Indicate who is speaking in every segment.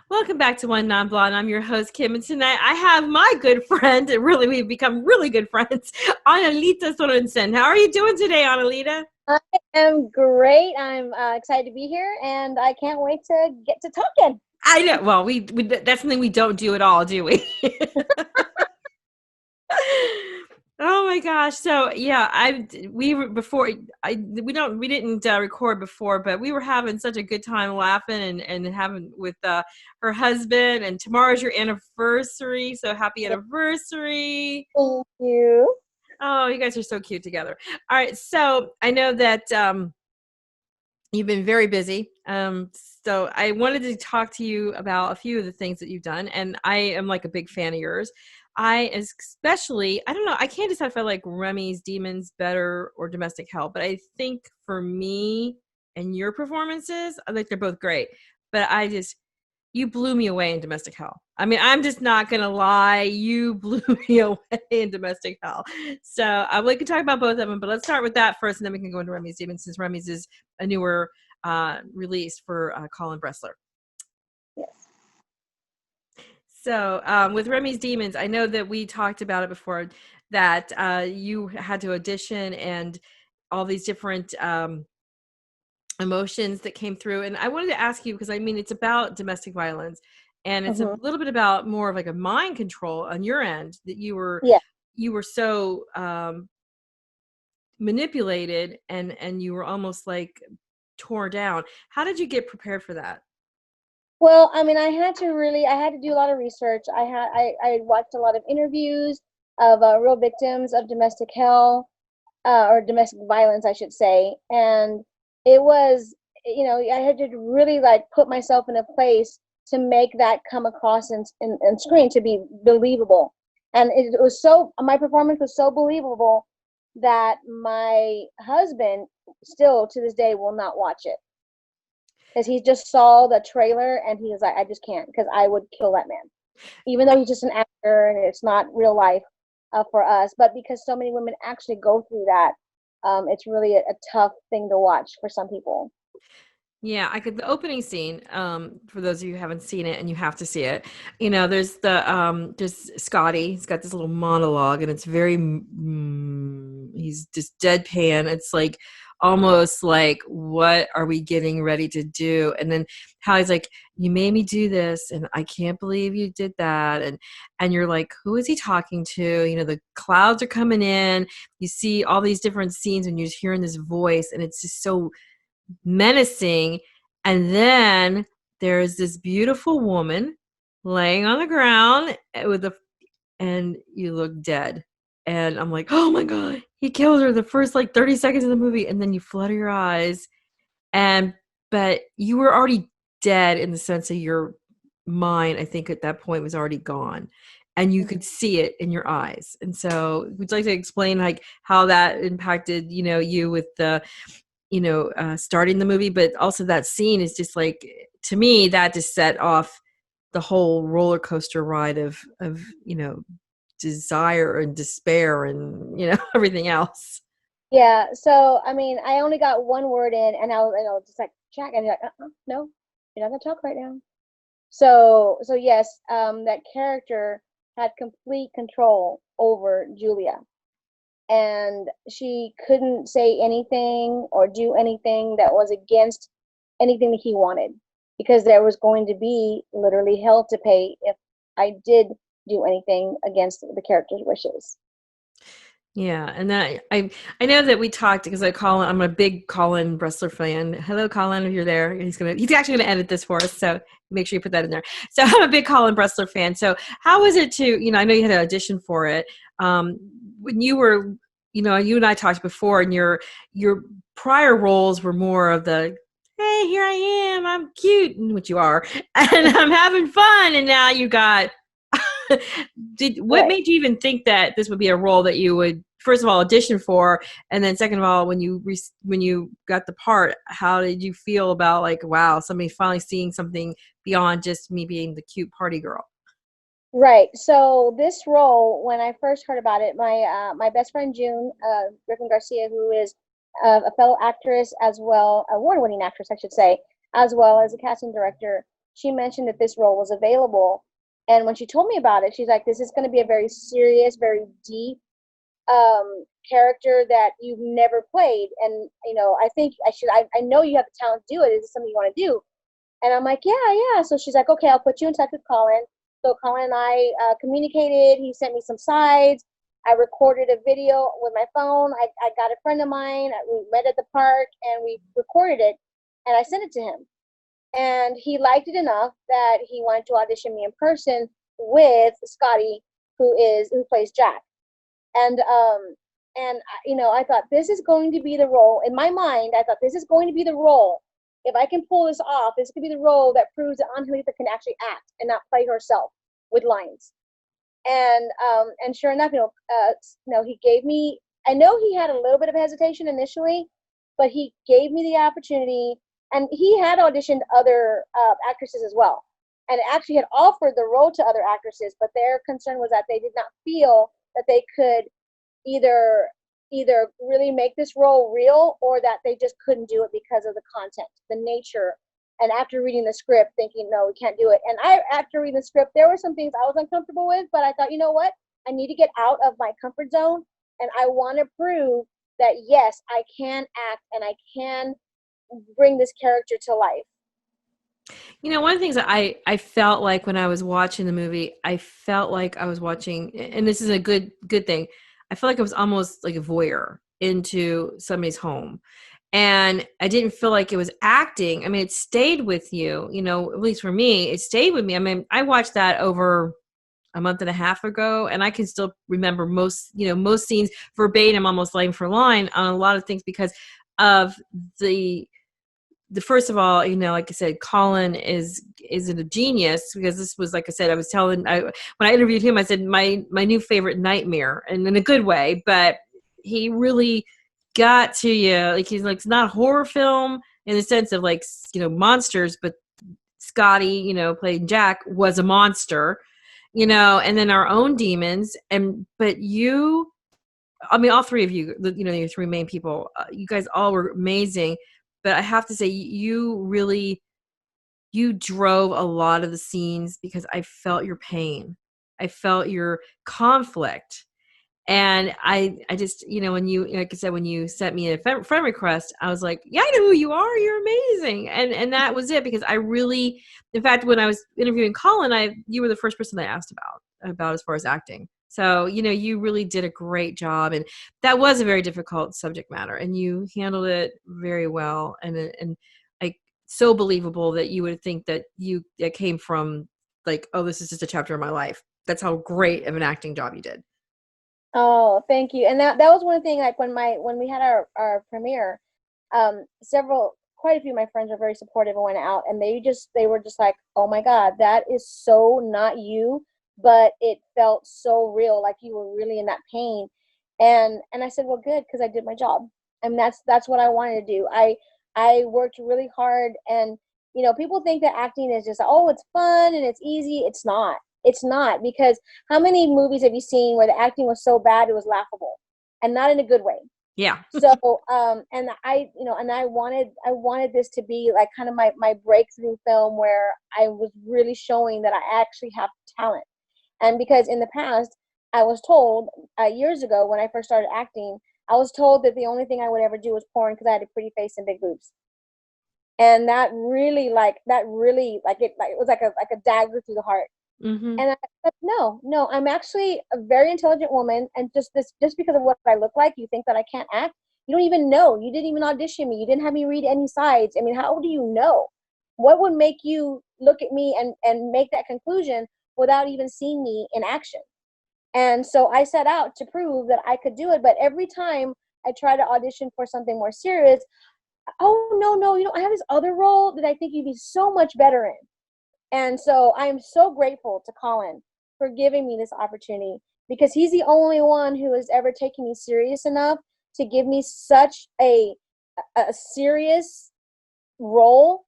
Speaker 1: Welcome back to One Non-Blonde. I'm your host, Kim, and tonight I have my good friend, and really we've become really good friends, Angelita Sorensen. How are you doing today, Angelita?
Speaker 2: I am great. I'm excited to be here, and I can't wait to get to talking.
Speaker 1: I know. Well, we that's something we don't do at all, do we? Oh my gosh. So yeah, we were before we didn't record before, but we were having such a good time laughing and having with her husband, and tomorrow's your anniversary. So happy anniversary.
Speaker 2: Thank you.
Speaker 1: Oh, you guys are so cute together. All right. So I know that you've been very busy. So I wanted to talk to you about a few of the things that you've done, and I am like a big fan of yours. I don't know, I can't decide if I like Remy's Demons better or Domestic Hell, but I think for me and your performances, I think they're both great. But you blew me away in Domestic Hell. I mean, I'm just not gonna lie, you blew me away in Domestic Hell. So we can talk about both of them, but let's start with that first, and then we can go into Remy's Demons, since Remy's is a newer release for Colin Bressler.
Speaker 2: Yes.
Speaker 1: So with Remy's Demons, I know that we talked about it before, that you had to audition and all these different emotions that came through. And I wanted to ask you, because I mean, it's about domestic violence, and it's a
Speaker 2: Hmm.
Speaker 1: little bit about more of like a mind control on your end, that
Speaker 2: Yeah.
Speaker 1: you were so manipulated, and you were almost like tore down. How did you get prepared for that?
Speaker 2: Well, I mean, I had to do a lot of research. I watched a lot of interviews of real victims of domestic hell, or domestic violence, I should say. And it was, I had to really like put myself in a place to make that come across in screen to be believable. And it was my performance was so believable that my husband still to this day will not watch it because he just saw the trailer and he was like, I just can't, because I would kill that man, even though he's just an actor and it's not real life for us. But because so many women actually go through that, it's really a tough thing to watch for some people.
Speaker 1: Yeah, I could. The opening scene, for those of you who haven't seen it, and you have to see it, there's Scotty. He's got this little monologue, and it's very, he's just deadpan. It's like almost like, what are we getting ready to do? And then how he's like, you made me do this, and I can't believe you did that. And you're like, who is he talking to? The clouds are coming in. You see all these different scenes, and you're just hearing this voice, and it's just so menacing. And then there's this beautiful woman laying on the ground and you look dead. And I'm like, oh my God, he killed her the first like 30 seconds of the movie. And then you flutter your eyes. And, but you were already dead in the sense of your mind, I think at that point was already gone. And you could
Speaker 2: Mhm.
Speaker 1: see it in your eyes. And so, would you like to explain like how that impacted, you with the starting the movie, but also that scene is just like, to me, that just set off the whole roller coaster ride of desire and despair and everything else.
Speaker 2: Yeah. So I mean, I only got one word in, and I was just like, Jack, and he's like, no, you're not gonna talk right now. So yes, that character had complete control over Julia, and she couldn't say anything or do anything that was against anything that he wanted, because there was going to be literally hell to pay if I did do anything against the character's wishes.
Speaker 1: Yeah, and then I know that we talked because I'm a big Colin Bressler fan. Hello, Colin, if you're there. He's actually gonna edit this for us, so make sure you put that in there. So I'm a big Colin Bressler fan. So how was it to, I know you had to audition for it. When you were, you and I talked before, and your prior roles were more of the, hey, here I am, I'm cute, which you are, and I'm having fun, and now you got what
Speaker 2: Right.
Speaker 1: made you even think that this would be a role that you would first of all audition for, and then second of all, when you got the part, how did you feel about, like, wow, somebody finally seeing something beyond just me being the cute party girl?
Speaker 2: Right. So this role, when I first heard about it, my best friend June Griffin Garcia, who is a fellow actress as well, award-winning actress, I should say, as well as a casting director, she mentioned that this role was available. And when she told me about it, she's like, this is going to be a very serious, very deep character that you've never played. And, I think I know you have the talent to do it. Is this something you want to do? And I'm like, yeah. So she's like, okay, I'll put you in touch with Colin. So Colin and I communicated. He sent me some sides. I recorded a video with my phone. I got a friend of mine. We met at the park and we recorded it and I sent it to him. And he liked it enough that he wanted to audition me in person with Scotty, who plays Jack. And I thought this is going to be the role. In my mind, I thought this is going to be the role. If I can pull this off, this could be the role that proves that Angelita can actually act and not play herself with lines. And sure enough, he gave me. I know he had a little bit of hesitation initially, but he gave me the opportunity. And he had auditioned other actresses as well, and actually had offered the role to other actresses. But their concern was that they did not feel that they could either really make this role real, or that they just couldn't do it because of the content, the nature. And after reading the script, thinking, no, we can't do it. And after reading the script, there were some things I was uncomfortable with, but I thought, you know what? I need to get out of my comfort zone, and I want to prove that, yes, I can act and I can bring this character to life.
Speaker 1: One of the things that I felt like when I was watching the movie, I felt like I was watching, and this is a good thing, I felt like I was almost like a voyeur into somebody's home. And I didn't feel like it was acting. I mean, it stayed with you, at least for me, it stayed with me. I mean, I watched that over a month and a half ago, and I can still remember most scenes verbatim, almost line for line on a lot of things because of the first of all, like I said, Colin is a genius, because this was, like I said, when I interviewed him, I said my new favorite nightmare, and in a good way, but he really got to you. Like, he's like, it's not a horror film in the sense of like, monsters, but Scotty, playing Jack, was a monster, and then our own demons. But you, I mean, all three of you, your three main people, you guys all were amazing. But I have to say, you drove a lot of the scenes, because I felt your pain. I felt your conflict. And I just, when you, like I said, when you sent me a friend request, I was like, yeah, I know who you are. You're amazing. And that was it, because I really, in fact, when I was interviewing Colin, you were the first person I asked about as far as acting. So, you really did a great job, and that was a very difficult subject matter, and you handled it very well. And like, so believable that you would think that that came from like, oh, this is just a chapter of my life. That's how great of an acting job you did.
Speaker 2: Oh, thank you. And that was one thing, like when we had our premiere, quite a few of my friends were very supportive and went out, and they were just like, oh my God, that is so not you, but it felt so real, like you were really in that pain. And I said, well, good, because I did my job. And that's what I wanted to do. I worked really hard, and people think that acting is just, oh, it's fun and it's easy. It's not. It's not, because how many movies have you seen where the acting was so bad it was laughable, and not in a good way?
Speaker 1: Yeah.
Speaker 2: So, and I wanted this to be like kind of my breakthrough film, where I was really showing that I actually have talent. And because in the past, I was told years ago when I first started acting, I was told that the only thing I would ever do was porn, because I had a pretty face and big boobs. And that really it was like a dagger through the heart.
Speaker 1: Mm-hmm.
Speaker 2: And I said, no, I'm actually a very intelligent woman, and just because of what I look like, you think that I can't act? You don't even know. You didn't even audition me. You didn't have me read any sides. I mean, how do you know? What would make you look at me and make that conclusion without even seeing me in action? And so I set out to prove that I could do it. But every time I try to audition for something more serious, oh, no, I have this other role that I think you'd be so much better in. And so I am so grateful to Colin for giving me this opportunity, because he's the only one who has ever taken me serious enough to give me such a serious role.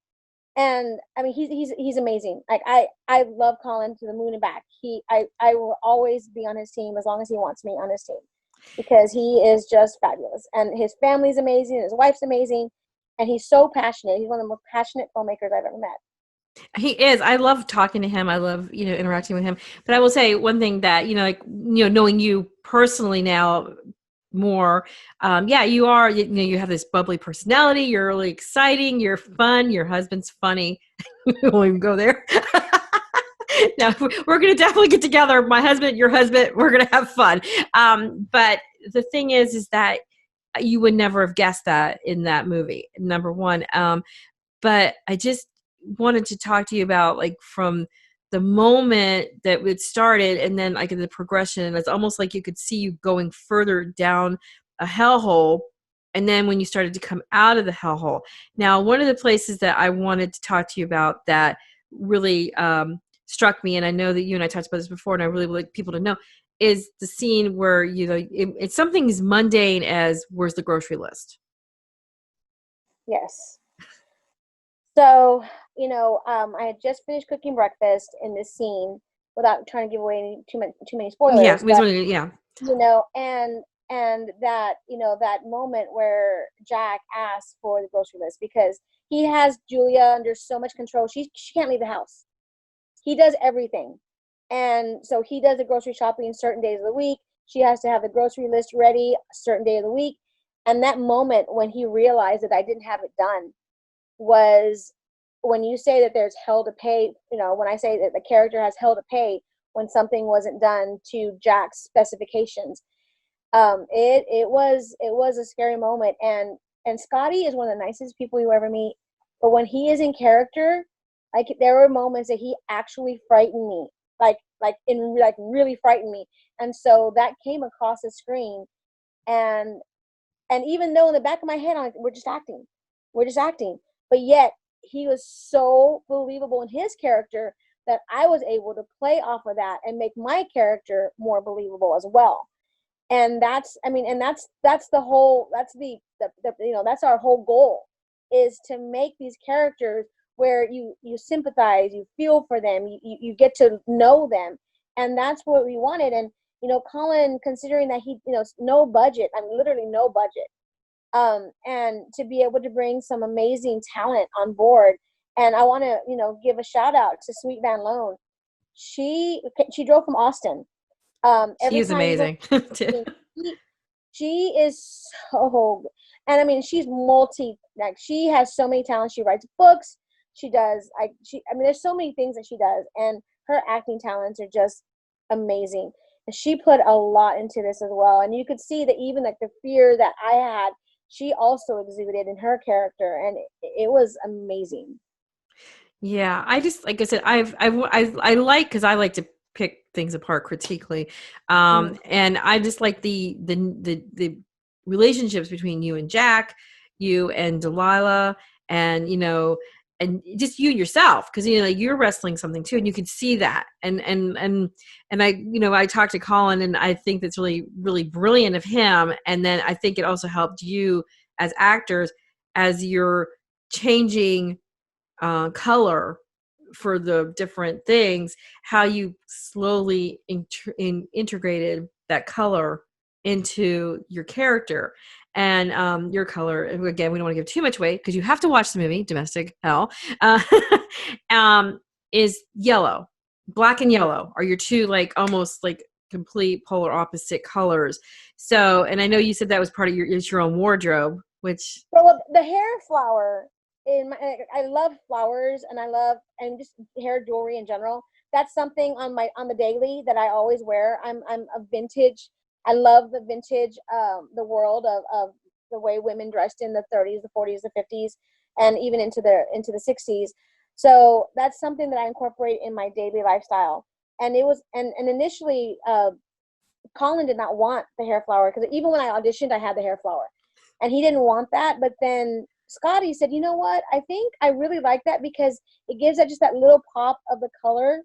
Speaker 2: And I mean, he's amazing. Like, I love Colin to the moon and back. I will always be on his team as long as he wants me on his team, because he is just fabulous, and his family's amazing, and his wife's amazing, and he's so passionate. He's one of the most passionate filmmakers I've ever met.
Speaker 1: He is. I love talking to him. I love, interacting with him. But I will say one thing that, like, knowing you personally now more, yeah, you are, you have this bubbly personality. You're really exciting. You're fun. Your husband's funny. We won't even go there. No, we're going to definitely get together. My husband, your husband, we're going to have fun. But the thing is that you would never have guessed that in that movie, number one. But I just wanted to talk to you about, like, from the moment that it started and then, like, the progression. It's almost like you could see you going further down a hellhole, and then when you started to come out of the hellhole. Now, one of the places that I wanted to talk to you about that really struck me, and I know that you and I talked about this before, and I really would like people to know, is the scene where, it's something as mundane as, where's the grocery list?
Speaker 2: Yes. So, I had just finished cooking breakfast in this scene without trying to give away too many
Speaker 1: Yeah,
Speaker 2: spoilers,
Speaker 1: we just
Speaker 2: but
Speaker 1: wanted to, yeah.
Speaker 2: and that that moment where Jack asks for the grocery list because he has Julia under so much control. She can't leave the house. He does everything, and so he does the grocery shopping certain days of the week. She has to have the grocery list ready a certain day of the week. And that moment when he realized that I didn't have it done was, when you say that there's hell to pay, when I say that the character has hell to pay when something wasn't done to Jack's specifications, it was a scary moment. And Scotty is one of the nicest people you ever meet, but when he is in character, like, there were moments that he actually frightened me, like really frightened me. And so that came across the screen. And and even though in the back of my head I'm like, we're just acting, but yet he was so believable in his character that I was able to play off of that and make my character more believable as well. And that's the whole, that's the that's our whole goal, is to make these characters where you sympathize, you feel for them, you get to know them. And that's what we wanted. And Colin, considering that he, no budget, I mean literally no budget, and to be able to bring some amazing talent on board. And I want to, give a shout out to Sweet Van Loan. She drove from Austin.
Speaker 1: She
Speaker 2: Every
Speaker 1: is
Speaker 2: time you go,
Speaker 1: amazing.
Speaker 2: she, she is so, and I mean, she's like, she has so many talents. She writes books. She does, I mean, there's so many things that she does, and her acting talents are just amazing. And she put a lot into this as well. And you could see that even like the fear that I had, she also exhibited in her character, and it was amazing.
Speaker 1: Yeah, I just, like I said, I like, because I like to pick things apart critically,
Speaker 2: Mm.
Speaker 1: and I just like the relationships between you and Jack, you and Delilah, and and just you yourself, because you're wrestling something too, and you can see that, and I talked to Colin, and I think that's really really brilliant of him, and then I think it also helped you as actors as you're changing color for the different things, how you slowly integrated that color into your character. And your color, again, we don't want to give too much away because you have to watch the movie Domestic Hell, uh, um, is yellow. Black and yellow are your two, like, almost like complete polar opposite colors. So, and I know you said that was part of your own wardrobe, which,
Speaker 2: Well, the hair flower in my, I love flowers, and I love, and just hair jewelry in general. That's something on the daily that I always wear. I'm a vintage. I love the vintage, the world of the way women dressed in the 30s, the 40s, the 50s, and even into the 60s. So that's something that I incorporate in my daily lifestyle. And it was, and initially, Colin did not want the hair flower, because even when I auditioned, I had the hair flower, and he didn't want that. But then Scotty said, "You know what? I think I really like that because it gives that just that little pop of the color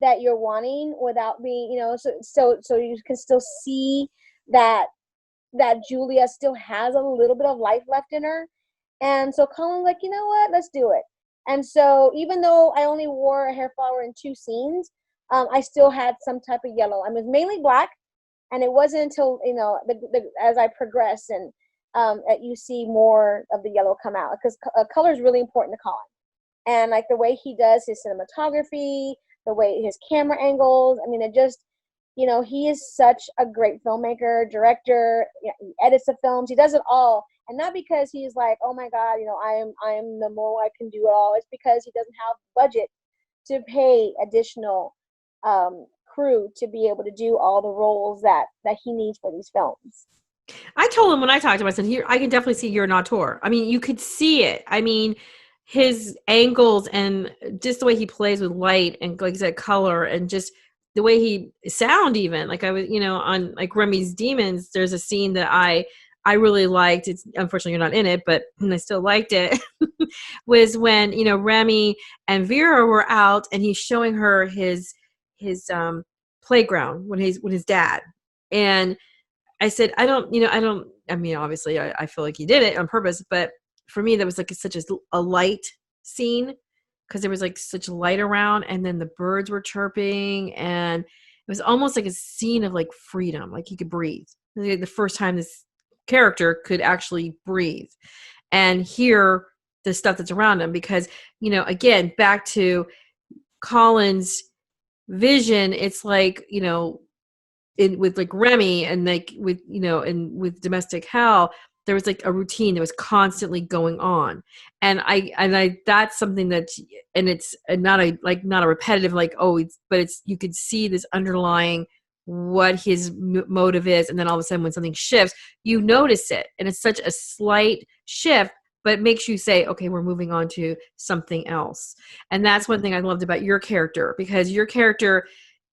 Speaker 2: that you're wanting without being, so you can still see that Julia still has a little bit of life left in her." And so Colin's like, "You know what? Let's do it." And so even though I only wore a hair flower in two scenes, I still had some type of yellow. I was mainly black, and it wasn't until as I progress and that you see more of the yellow come out, because color is really important to Colin. And like the way he does his cinematography, the way his camera angles, I mean, it just, he is such a great filmmaker, director. He edits the films, he does it all. And not because he's like, oh my God, I am the mole, I can do it all. It's because he doesn't have budget to pay additional crew to be able to do all the roles that he needs for these films.
Speaker 1: I told him when I talked to him, I said, "Here, I can definitely see you're an auteur." I mean, you could see it. I mean, his angles and just the way he plays with light and, like I said, color, and just the way he sound. Even like I was, on like Remy's Demons, there's a scene that I really liked. It's unfortunately you're not in it, but I still liked it. Was when Remy and Vera were out, and he's showing her his playground when he's with his dad, and I said, I mean, obviously, I feel like he did it on purpose, but for me, that was like such a light scene because there was like such light around, and then the birds were chirping, and it was almost like a scene of like freedom, like he could breathe. Like the first time this character could actually breathe and hear the stuff that's around him, because, again, back to Colin's vision, it's like, with like Remy and like with and with domestic hell, there was like a routine that was constantly going on, and I that's something that, and it's not a repetitive like, oh, but it's, you could see this underlying what his motive is, and then all of a sudden when something shifts, you notice it, and it's such a slight shift, but it makes you say, okay, we're moving on to something else. And that's one thing I loved about your character, because your character,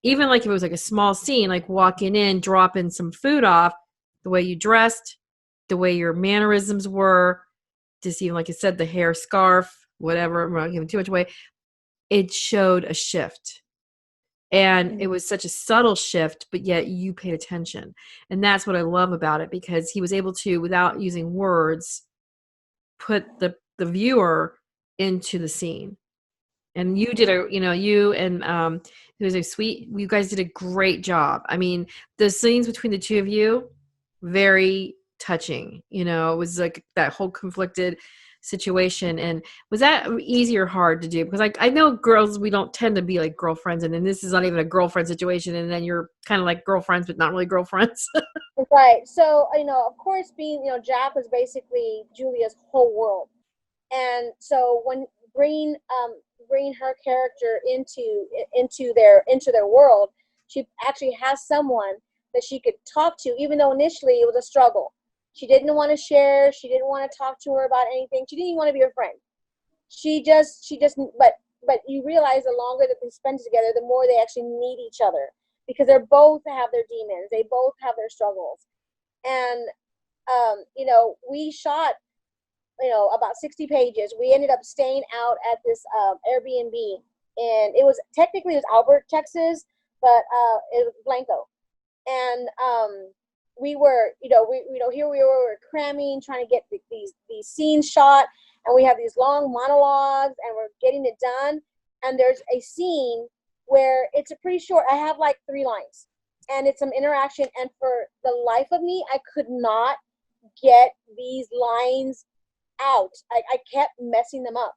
Speaker 1: even like if it was like a small scene, like walking in, dropping some food off, the way you dressed, the way your mannerisms were, just even like I said, the hair, scarf, whatever, I'm not giving too much away, it showed a shift. And it was such a subtle shift, but yet you paid attention. And that's what I love about it, because he was able to, without using words, put the viewer into the scene. And you did you and it was a sweet, you guys did a great job. I mean, the scenes between the two of you, very touching. It was like that whole conflicted situation. And was that easy or hard to do? Because I know girls, we don't tend to be like girlfriends, and then this is not even a girlfriend situation, and then you're kind of like girlfriends but not really girlfriends.
Speaker 2: Right. So, of course, being, Jack was basically Julia's whole world. And so when bringing bringing her character into their world, she actually has someone that she could talk to, even though initially it was a struggle. She didn't want to share. She didn't want to talk to her about anything. She didn't even want to be her friend. She just, but you realize the longer that they spend together, the more they actually need each other, because they both have their demons. They both have their struggles. And, we shot, about 60 pages. We ended up staying out at this Airbnb, and it was Albert, Texas, but it was Blanco. And we were, here we were cramming, trying to get these scenes shot, and we have these long monologues, and we're getting it done. And there's a scene where it's a pretty short. I have like 3 lines, and it's some interaction. And for the life of me, I could not get these lines out. I kept messing them up.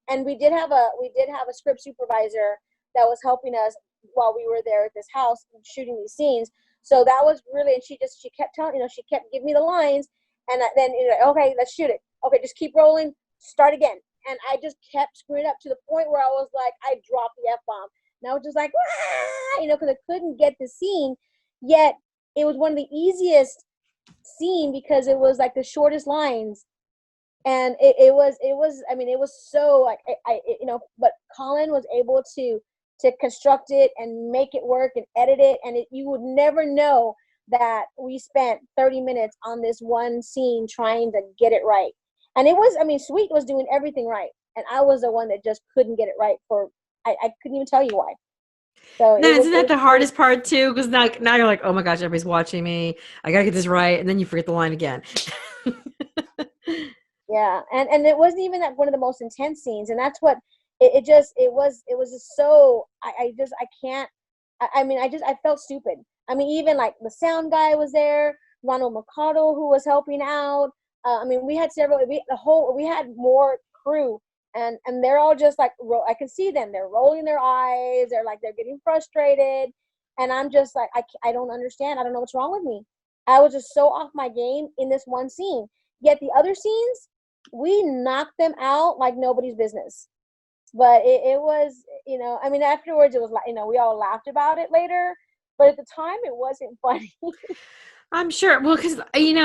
Speaker 2: And we did have a script supervisor that was helping us while we were there at this house shooting these scenes. So that was really, and she kept telling, she kept giving me the lines, and then, okay, let's shoot it. Okay, just keep rolling, start again. And I just kept screwing up to the point where I was like, I dropped the F-bomb. And I was just like, because I couldn't get the scene. Yet it was one of the easiest scene because it was like the shortest lines. And it was, I mean, it was so like, but Colin was able to construct it and make it work and edit it. And you would never know that we spent 30 minutes on this one scene trying to get it right. And it was, I mean, Sweet was doing everything right. And I was the one that just couldn't get it right I couldn't even tell you why. So
Speaker 1: Then isn't that the hardest part too? Because now you're like, oh my gosh, everybody's watching me. I gotta get this right, and then you forget the line again.
Speaker 2: yeah. And it wasn't even that one of the most intense scenes. And that's what it was just so, I can't, I mean, I felt stupid. I mean, even like the sound guy was there, Ronald Mercado, who was helping out. I mean, we had more crew and they're all just like, I can see them, they're rolling their eyes, they're like, they're getting frustrated, and I'm just like, I don't understand, I don't know what's wrong with me. I was just so off my game in this one scene, yet the other scenes, we knocked them out like nobody's business. But it was, I mean, afterwards it was like, we all laughed about it later, but at the time it wasn't funny.
Speaker 1: I'm sure. Well, because, and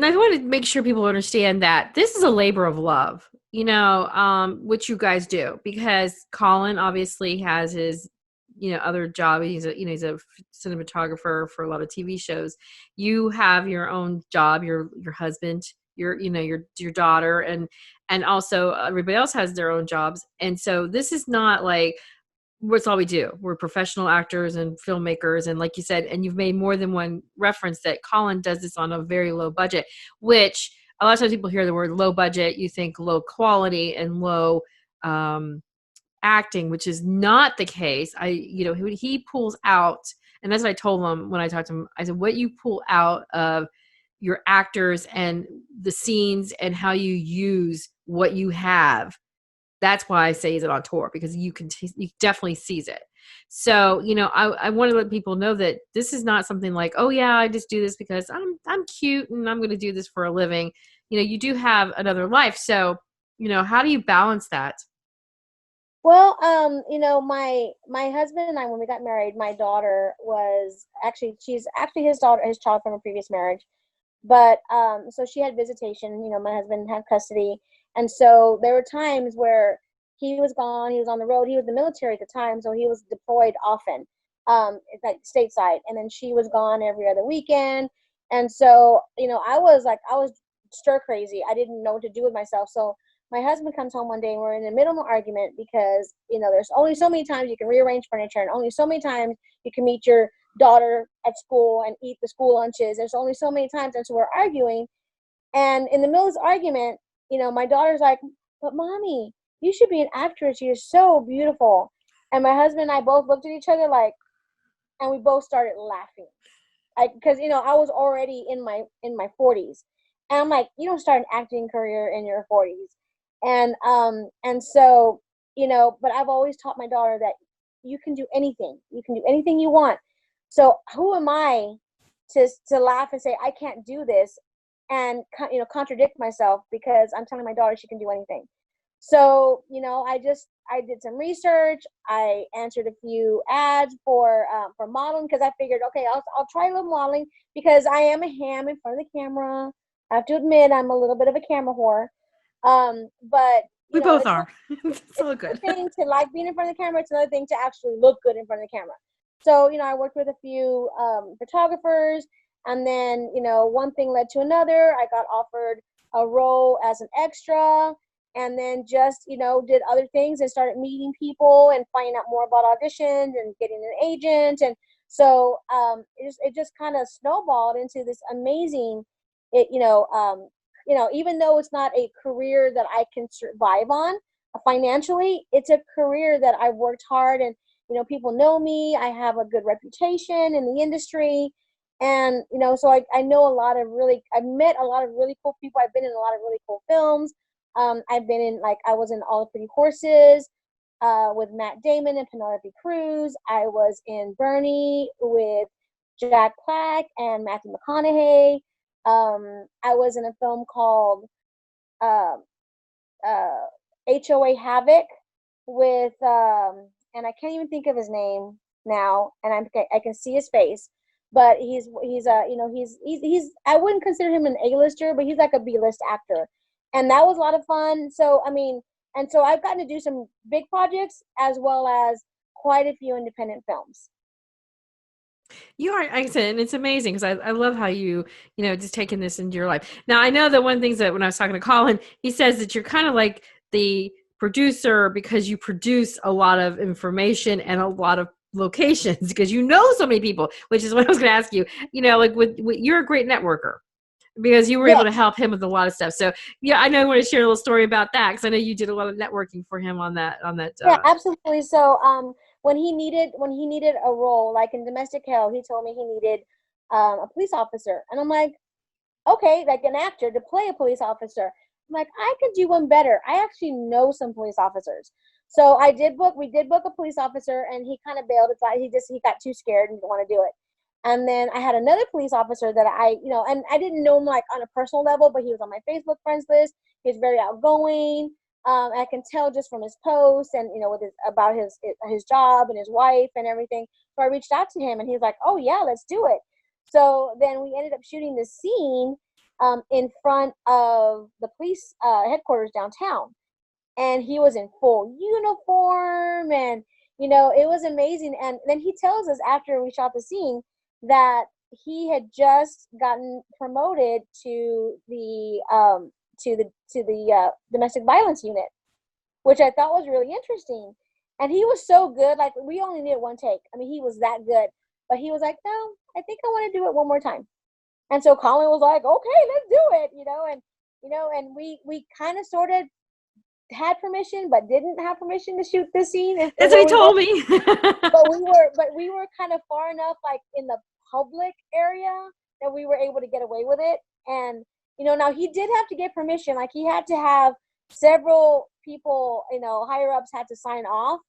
Speaker 1: I want to make sure people understand that this is a labor of love, which you guys do, because Colin obviously has his, other job. He's a cinematographer for a lot of TV shows. You have your own job, your husband, your daughter, and also everybody else has their own jobs. And so this is not like, what's all we do. We're professional actors and filmmakers. And like you said, and you've made more than one reference that Colin does this on a very low budget, which a lot of times people hear the word low budget, you think low quality and low acting, which is not the case. He pulls out, and that's what I told him when I talked to him. I said, what you pull out of your actors and the scenes and how you use what you have, that's why I say he's on tour, because you definitely sees it. So, I want to let people know that this is not something like, oh yeah, I just do this because I'm cute and I'm going to do this for a living. You do have another life. So, how do you balance that?
Speaker 2: Well, my husband and I, when we got married, my daughter she's actually his child from a previous marriage. But so she had visitation, my husband had custody. And so there were times where he was gone, he was on the road, he was in the military at the time, so he was deployed often, like stateside. And then she was gone every other weekend. And so, I was stir crazy. I didn't know what to do with myself. So my husband comes home one day and we're in the middle of an argument because, there's only so many times you can rearrange furniture and only so many times you can meet your daughter at school and eat the school lunches. There's only so many times. And so we're arguing. And in the middle of this argument, my daughter's like, but mommy, you should be an actress. You're so beautiful. And my husband and I both looked at each other like, and we both started laughing. Because, I was already in my 40s. And I'm like, you don't start an acting career in your 40s. And so, but I've always taught my daughter that you can do anything. You can do anything you want. So who am I to laugh and say I can't do this, and contradict myself because I'm telling my daughter she can do anything. So I did some research. I answered a few ads for modeling because I figured, okay, I'll try a little modeling because I am a ham in front of the camera. I have to admit I'm a little bit of a camera whore. But
Speaker 1: We both
Speaker 2: it's
Speaker 1: are. It's all good.
Speaker 2: one thing to like being in front of the camera. It's another thing to actually look good in front of the camera. So, I worked with a few photographers, and then, one thing led to another. I got offered a role as an extra, and then just, did other things and started meeting people and finding out more about auditions and getting an agent. And so it just kind of snowballed into this amazing, even though it's not a career that I can survive on financially, it's a career that I've worked hard, and people know me. I have a good reputation in the industry. And, so I know I've met a lot of really cool people. I've been in a lot of really cool films. I've been I was in All the Pretty Horses with Matt Damon and Penelope Cruz. I was in Bernie with Jack Black and Matthew McConaughey. I was in a film called uh, uh, HOA Havoc with and I can't even think of his name now, and I can see his face, but he's I wouldn't consider him an A-lister, but he's like a B-list actor, and that was a lot of fun. So I mean, and so I've gotten to do some big projects as well as quite a few independent films.
Speaker 1: You are, like I said, and it's amazing because I love how just taking this into your life. Now, I know that one thing that when I was talking to Colin, he says that you're kind of like the producer because you produce a lot of information and a lot of locations because you know so many people, which is what I was going to ask you. Like you're a great networker because you were able to
Speaker 2: Yes.
Speaker 1: help him with a lot of stuff. So yeah, I know I want to share a little story about that because I know you did a lot of networking for him on that.
Speaker 2: Yeah, absolutely. So, when he needed a role, like in Domestic Hell, he told me he needed a police officer, and I'm like, okay, like an actor to play a police officer. I'm like, I could do one better. I actually know some police officers. So we did book a police officer, and he kind of bailed. It's like he got too scared and didn't want to do it. And then I had another police officer that and I didn't know him like on a personal level, but he was on my Facebook friends list. He was very outgoing. I can tell just from his posts and, with about his job and his wife and everything. So I reached out to him, and he was like, "Oh yeah, let's do it." So then we ended up shooting this scene in front of the police headquarters downtown, and he was in full uniform, and it was amazing. And then he tells us after we shot the scene that he had just gotten promoted to the domestic violence unit, which I thought was really interesting. And he was so good. Like, we only needed one take. I mean, he was that good. But he was like, "No, I think I want to do it one more time." And so Colin was like, "Okay, let's do it," and we kind of sort of had permission but didn't have permission to shoot this scene.
Speaker 1: That's what he told me.
Speaker 2: But we were kind of far enough, like, in the public area, that we were able to get away with it. And now he did have to get permission. Like, he had to have several people, higher ups had to sign off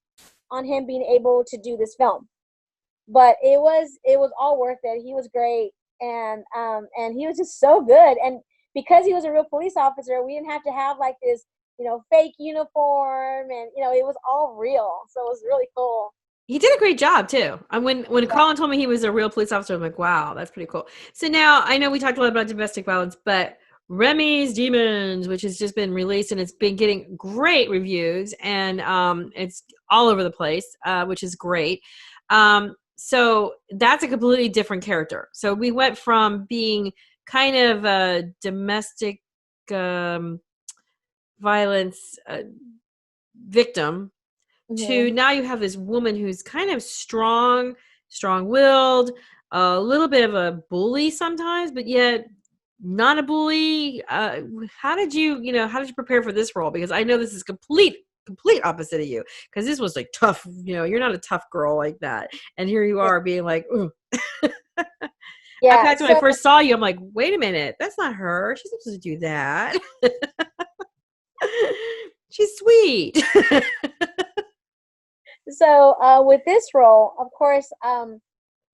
Speaker 2: on him being able to do this film. But it was all worth it. He was great, and he was just so good. And because he was a real police officer, we didn't have to have like this fake uniform, and it was all real. So it was really cool.
Speaker 1: He did a great job too. And when Colin told me he was a real police officer, I'm like, wow, that's pretty cool. So now I know we talked a lot about domestic violence, but Remy's Demons, which has just been released and it's been getting great reviews, and it's all over the place, which is great. So that's a completely different character. So we went from being kind of a domestic violence victim to now you have this woman who's kind of strong-willed, a little bit of a bully sometimes, but yet not a bully. How did you prepare for this role? Because I know this is complete opposite of you, because this was like tough. You're not a tough girl like that, and here you are being like, ooh. In fact, when I first saw you, I'm like, wait a minute, that's not her. She's supposed to do that. She's sweet.
Speaker 2: So with this role, of course, I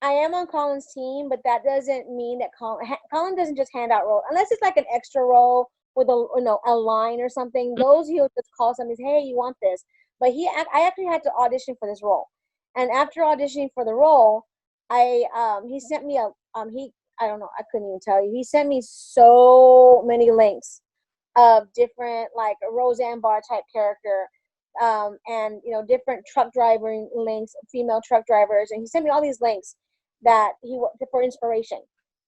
Speaker 2: am on Colin's team, but that doesn't mean that Colin doesn't just hand out roles unless it's like an extra role with a line or something. Those he'll just call somebody, "Hey, you want this?" But I actually had to audition for this role, and after auditioning for the role, he sent me I don't know, I couldn't even tell you. He sent me so many links of different, like, a Roseanne Barr type character, and different truck driving links, female truck drivers, and he sent me all these links that for inspiration,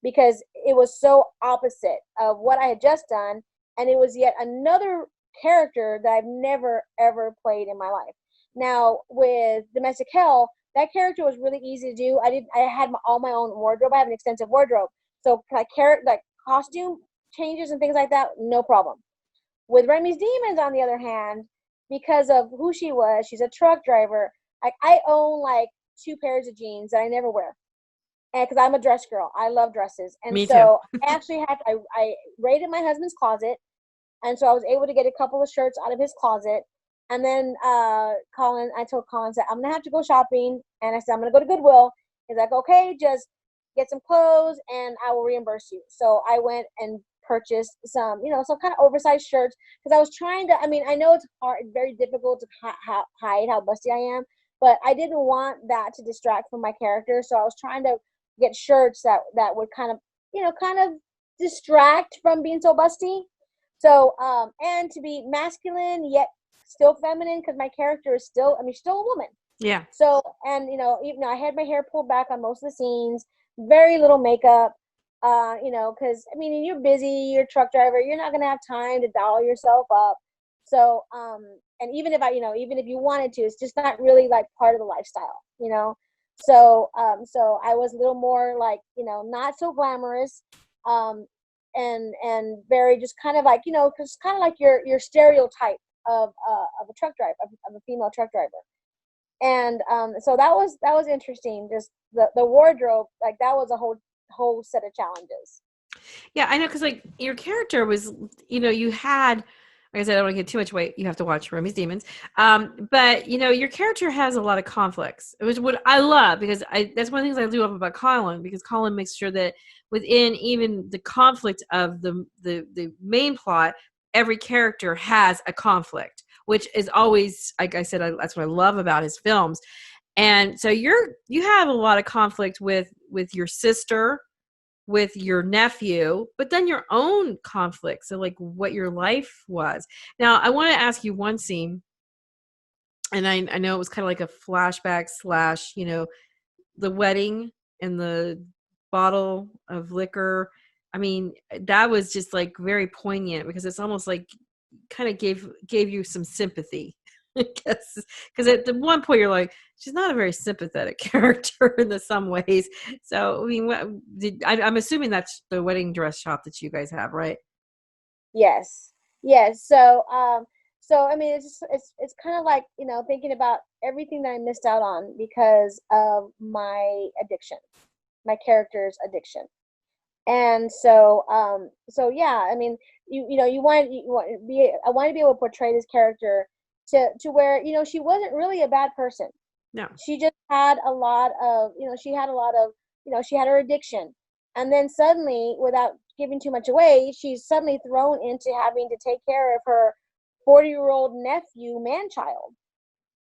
Speaker 2: because it was so opposite of what I had just done, and it was yet another character that I've never ever played in my life. Now with Domestic Hell, that character was really easy to do. I had all my own wardrobe. I have an extensive wardrobe, so like costume changes and things like that, no problem. With Remy's Demons, on the other hand, because of who she was, she's a truck driver. Like, I own like 2 pairs of jeans that I never wear, and because I'm a dress girl, I love dresses. And
Speaker 1: Me
Speaker 2: so
Speaker 1: too.
Speaker 2: I raided my husband's closet, and so I was able to get a couple of shirts out of his closet. And then I told Colin, said, "I'm gonna have to go shopping," and I said, "I'm gonna go to Goodwill." He's like, "Okay, just get some clothes, and I will reimburse you." So I went and purchased some kind of oversized shirts, because I was trying to. I mean, I know it's hard, very difficult to hide how busty I am, but I didn't want that to distract from my character. So I was trying to get shirts that would kind of distract from being so busty. So and to be masculine yet still feminine, because my character is still, I mean, still a woman.
Speaker 1: Yeah.
Speaker 2: So, and even I had my hair pulled back on most of the scenes, very little makeup, because I mean, you're busy, you're a truck driver, you're not gonna have time to doll yourself up. So, and even if you wanted to, it's just not really like part of the lifestyle. So I was a little more like, not so glamorous, and very just kind of like, because kind of like your stereotype of a truck driver, of a female truck driver. And so that was interesting. Just the wardrobe, like, that was a whole set of challenges.
Speaker 1: Yeah, I know because like your character was, you had, like I said, I don't want to give too much weight. You have to watch Remy's Demons. But your character has a lot of conflicts, which what I love because that's one of the things I do love about Colin because Colin makes sure that within even the conflict of the main plot, every character has a conflict, which is always, like I said, that's what I love about his films. And so you have a lot of conflict with your sister, with your nephew, but then your own conflicts, so like what your life was. Now, I want to ask you one scene, and I know it was kind of like a flashback slash, the wedding and the bottle of liquor. I mean, that was just like very poignant because it's almost like kind of gave you some sympathy. Because at the one point you're like, she's not a very sympathetic character in some ways. So I mean, I'm assuming that's the wedding dress shop that you guys have, right?
Speaker 2: Yes. Yes. So I mean, it's kind of like, thinking about everything that I missed out on because of my addiction, my character's addiction. And so yeah, I mean, you want to be, I want to be able to portray this character to where, she wasn't really a bad person.
Speaker 1: No.
Speaker 2: She just had a lot of, she had a lot of, she had her addiction. And then suddenly, without giving too much away, she's suddenly thrown into having to take care of her 40-year-old nephew, man child.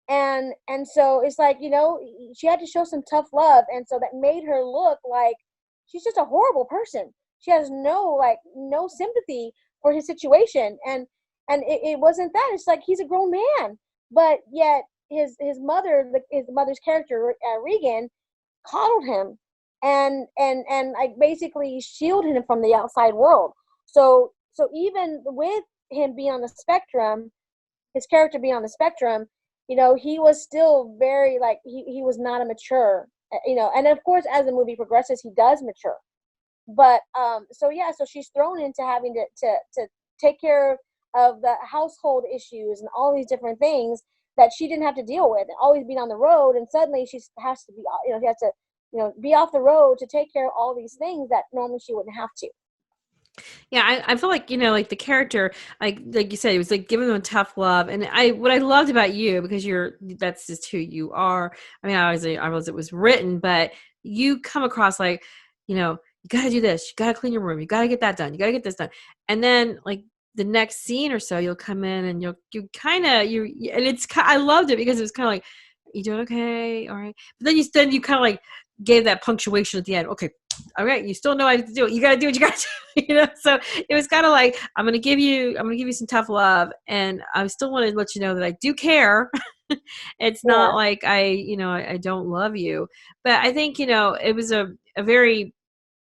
Speaker 2: And so it's like, she had to show some tough love. And so that made her look like she's just a horrible person. She has no sympathy for his situation. And it wasn't that. It's like he's a grown man. But yet his mother's character, Regan, coddled him and like basically shielded him from the outside world. So even with him being on the spectrum, his character being on the spectrum, he was still very like he was not a mature, and of course as the movie progresses he does mature. But so yeah, so she's thrown into having to take care of the household issues and all these different things that she didn't have to deal with, and always being on the road, and suddenly she has to be, she has to, be off the road to take care of all these things that normally she wouldn't have to.
Speaker 1: Yeah, I feel like like the character, like you said, it was like giving them tough love, and what I loved about you because that's just who you are. I mean, I was it was written, but you come across like, you got to do this, you got to clean your room, you got to get that done, you got to get this done, and then like the next scene or so, you'll come in and you kind of and I loved it because it was kind of like, you doing okay, all right, but then you kind of like gave that punctuation at the end. Okay, all right, you still know how to do it. You got to do what you got to do, So it was kind of like, I'm gonna give you some tough love, and I still want to let you know that I do care. It's not
Speaker 2: Yeah.
Speaker 1: like I don't love you, but I think it was a very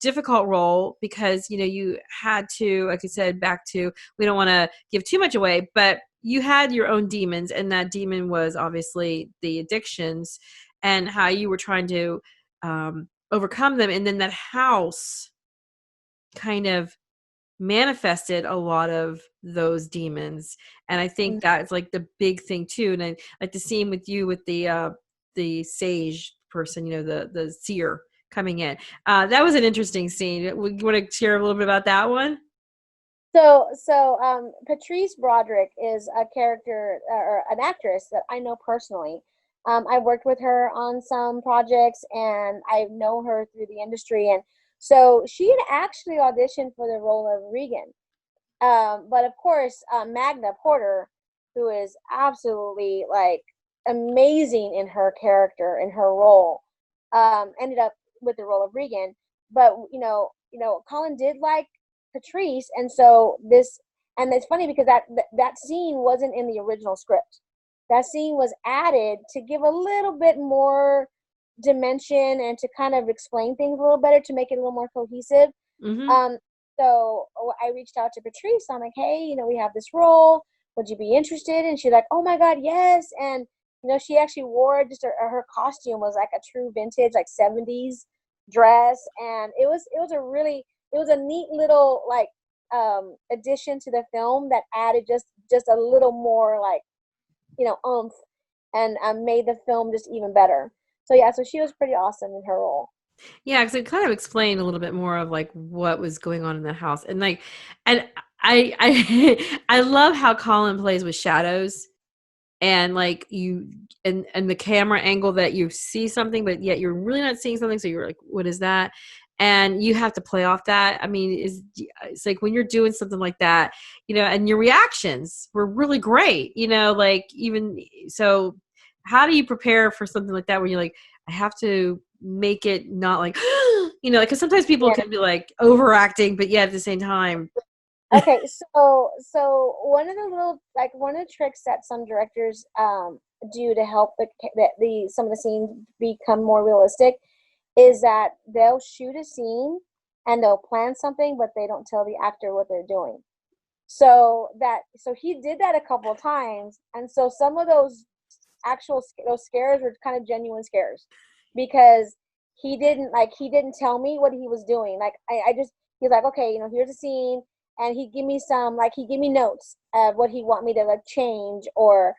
Speaker 1: difficult role because you had to, like I said, back to, we don't want to give too much away, but you had your own demons, and that demon was obviously the addictions, and how you were trying to overcome them, and then that house kind of manifested a lot of those demons, and I think that's like the big thing too. And I like the scene with you with the sage person, the seer coming in. That was an interesting scene. You want to share a little bit about that one?
Speaker 2: Patrice Broderick is a character or an actress that I know personally. I worked with her on some projects, and I know her through the industry. And so she had actually auditioned for the role of Regan. But of course, Magna Porter, who is absolutely like amazing in her character, in her role, ended up with the role of Regan. But Colin did like Patrice, and so and it's funny because that scene wasn't in the original script. That scene was added to give a little bit more dimension and to kind of explain things a little better to make it a little more cohesive.
Speaker 1: Mm-hmm.
Speaker 2: Um, so I reached out to Patrice. I'm like, hey, we have this role. Would you be interested? And she's like, oh my God, yes. And she actually wore just her costume was like a true vintage, like 70s dress, and it was a neat little like addition to the film that added just a little more like oomph, and made the film just even better. So yeah, so she was pretty awesome in her role.
Speaker 1: Yeah, because it kind of explained a little bit more of like what was going on in the house, and like, and I I love how Colin plays with shadows, and like you and the camera angle that you see something, but yet you're really not seeing something, so you're like, what is that? And you have to play off that. I mean, it's like when you're doing something like that, and your reactions were really great, like even so. How do you prepare for something like that when you're like, I have to make it not like, because sometimes people
Speaker 2: Yeah.
Speaker 1: can be like overacting, but yet at the same time,
Speaker 2: Okay, so one of the little like one of the tricks that some directors do to help the some of the scenes become more realistic is that they'll shoot a scene and they'll plan something, but they don't tell the actor what they're doing. So he did that a couple of times, and so some of those those scares were kind of genuine scares because he didn't tell me what he was doing. Like I just he's like, okay, here's a scene, and he'd give me notes of what he want me to like change, or